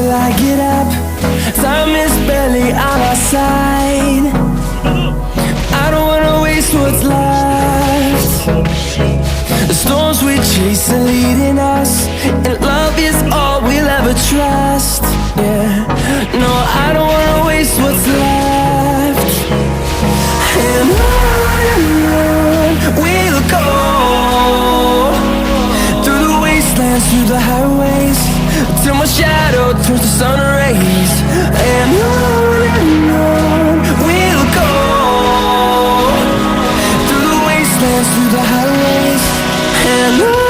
till I get up. Time is barely on our side. I don't wanna waste what's left. The storms we chase are leading us, and love is all we'll ever trust. Yeah, no, I don't wanna waste what's left. And on we'll go, through the wastelands, through the highways, till my shadow turns to sun rays. And on we'll go, through the wastelands, through the highways, and on.